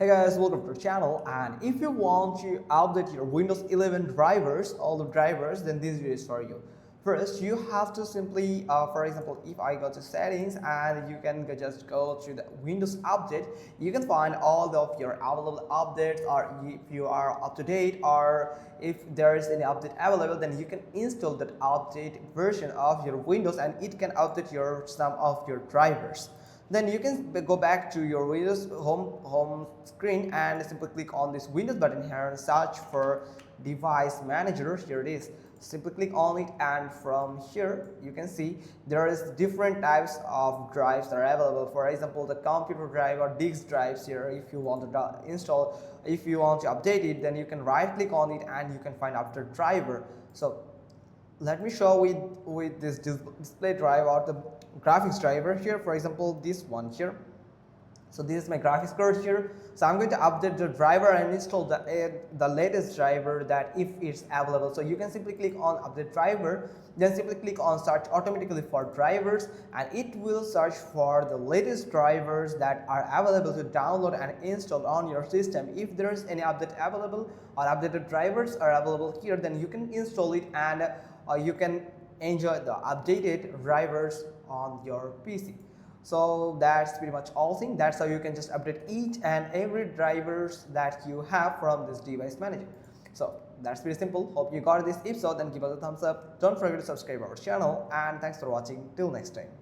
Hey guys, welcome to the channel. And if you want to update your Windows 11 drivers, all the drivers, then this video is for you. First, you have to simply, for example, if I go to settings and you can just go to the Windows update, you can find all of your available updates, or if you are up to date, or if there is any update available, then you can install that update version of your Windows and it can update some of your drivers. Then you can go back to your Windows home screen and simply click on this Windows button here and search for device manager. Here it is. Simply click on it, and from here you can see there is different types of drives that are available. For example, the computer drive or disk drives here. If you want to install, if you want to update it, then you can right click on it and you can find after driver. So let me show with this display drive or the graphics driver here. For example, this one here. So this is my graphics card here. So I'm going to update the driver and install the latest driver that if it's available. So you can simply click on update driver, then simply click on search automatically for drivers, and it will search for the latest drivers that are available to download and install on your system. If there is any update available or updated drivers are available here, then you can install it and you can enjoy the updated drivers on your PC. So that's pretty much all thing. That's how you can just update each and every drivers that you have from this device manager. So that's pretty simple. Hope you got this. If so, then give us a thumbs up. Don't forget to subscribe our channel, and thanks for watching. Till next time.